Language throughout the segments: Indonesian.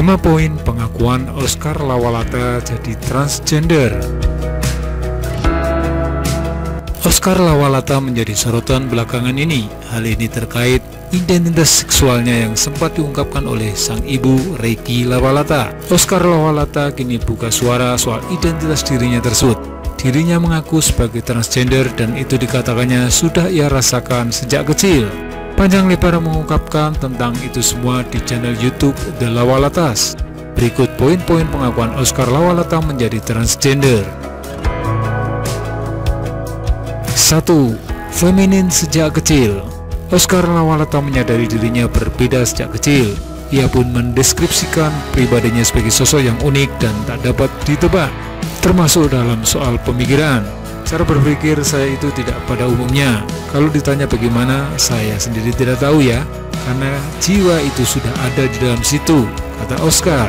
5 poin pengakuan Oscar Lawalata jadi transgender. Oscar Lawalata menjadi sorotan belakangan ini. Hal ini terkait identitas seksualnya yang sempat diungkapkan oleh sang ibu Reggy Lawalata. Oscar Lawalata kini buka suara soal identitas dirinya tersebut. Dirinya mengaku sebagai transgender dan itu dikatakannya sudah ia rasakan sejak kecil. Panjang lebar mengungkapkan tentang itu semua di channel YouTube The Lawalatas. Berikut poin-poin pengakuan Oscar Lawalata menjadi transgender. 1. Feminin sejak kecil. Oscar Lawalata menyadari dirinya berbeda sejak kecil. Ia pun mendeskripsikan pribadinya sebagai sosok yang unik dan tak dapat ditebak, termasuk dalam soal pemikiran. Cara berpikir saya itu tidak pada umumnya. Kalau ditanya bagaimana, saya sendiri tidak tahu ya, karena jiwa itu sudah ada di dalam situ, kata Oscar.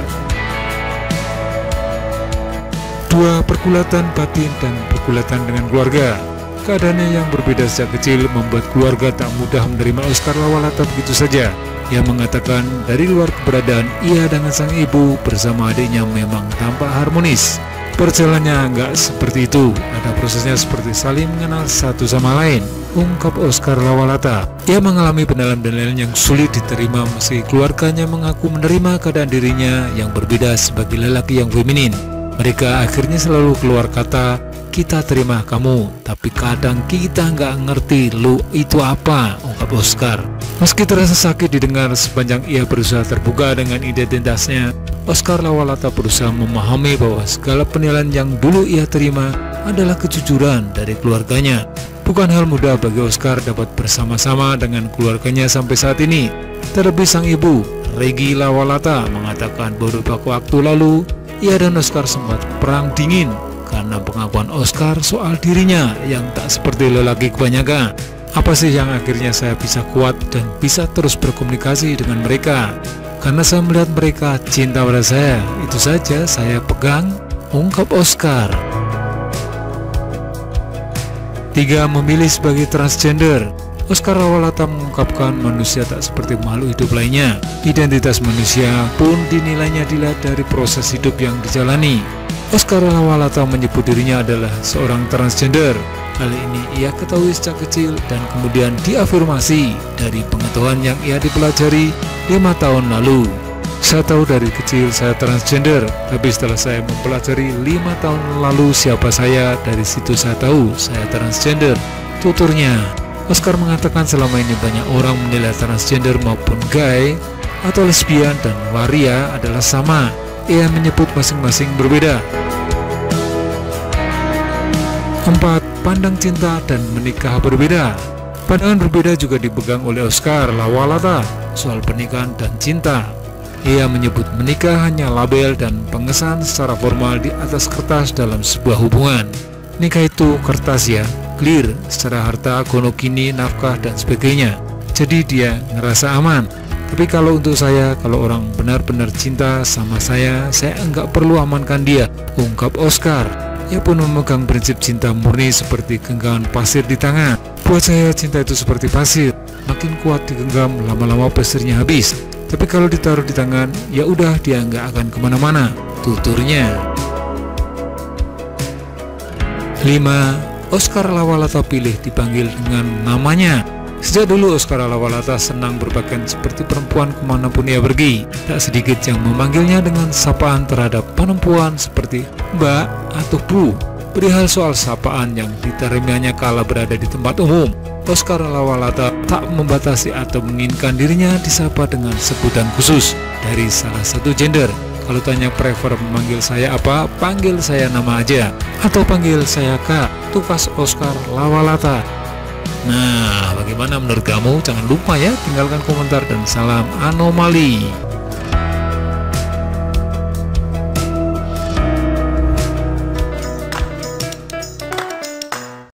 2. Pergulatan batin dan pergulatan dengan keluarga. Keadaannya yang berbeda sejak kecil membuat keluarga tak mudah menerima Oscar Lawalata begitu saja. Ia mengatakan dari luar keberadaan ia dengan sang ibu bersama adiknya memang tampak harmonis. Perjalanannya enggak seperti itu, ada prosesnya seperti saling mengenal satu sama lain, ungkap Oscar Lawalata. Ia mengalami penilaian yang sulit diterima meski keluarganya mengaku menerima keadaan dirinya yang berbeda sebagai lelaki yang feminin. Mereka akhirnya selalu keluar kata, "Kita terima kamu, tapi kadang kita nggak ngerti lu itu apa," ungkap Oscar. Meski terasa sakit didengar sepanjang ia berusaha terbuka dengan identitasnya, Oscar Lawalata berusaha memahami bahwa segala penilaian yang dulu ia terima adalah kejujuran dari keluarganya. Bukan hal mudah bagi Oscar dapat bersama-sama dengan keluarganya sampai saat ini. Terlebih sang ibu, Reggy Lawalata, mengatakan beberapa waktu lalu ia dan Oscar sempat perang dingin karena pengakuan Oscar soal dirinya yang tak seperti lelaki kebanyakan. Apa sih yang akhirnya saya bisa kuat dan bisa terus berkomunikasi dengan mereka? Karena saya melihat mereka cinta pada saya, itu saja saya pegang, ungkap Oscar. 3. Memilih sebagai transgender. Oscar Lawalata mengungkapkan manusia tak seperti makhluk hidup lainnya. Identitas manusia pun dinilainya dilihat dari proses hidup yang dijalani. Oscar Lawalata menyebut dirinya adalah seorang transgender. Hal ini ia ketahui sejak kecil dan kemudian diafirmasi dari pengetahuan yang ia dipelajari 5 tahun lalu. Saya tahu dari kecil saya transgender, tapi setelah saya mempelajari 5 tahun lalu siapa saya, dari situ saya tahu saya transgender, tuturnya. Oscar mengatakan selama ini banyak orang menilai transgender maupun gay atau lesbian dan waria adalah sama. Ia menyebut masing-masing berbeda. 4. Pandang cinta dan menikah berbeda. Pandangan berbeda juga dipegang oleh Oscar Lawalata soal pernikahan dan cinta. Ia menyebut menikah hanya label dan pengesahan secara formal di atas kertas dalam sebuah hubungan. Nikah itu kertas ya, clear secara harta, gonogini, nafkah dan sebagainya. Jadi dia ngerasa aman. Tapi kalau untuk saya, kalau orang benar-benar cinta sama saya enggak perlu amankan dia, ungkap Oscar. Ia pun memegang prinsip cinta murni seperti genggaman pasir di tangan. Buat saya cinta itu seperti pasir, makin kuat digenggam lama-lama pasirnya habis. Tapi kalau ditaruh di tangan, ya udah dia nggak akan kemana-mana, tuturnya. 5. Oscar Lawalata pilih dipanggil dengan namanya. Sejak dulu Oscar Lawalata senang berpakaian seperti perempuan kemanapun ia pergi. Tak sedikit yang memanggilnya dengan sapaan terhadap perempuan seperti Mbak atau Bu. Perihal soal sapaan yang diterimanya kala berada di tempat umum, Oscar Lawalata tak membatasi atau menginginkan dirinya disapa dengan sebutan khusus dari salah satu gender. Kalau tanya prefer memanggil saya apa, panggil saya nama aja, atau panggil saya Kak, tukas Oscar Lawalata. Nah, bagaimana menurut kamu? Jangan lupa ya, tinggalkan komentar dan salam anomali.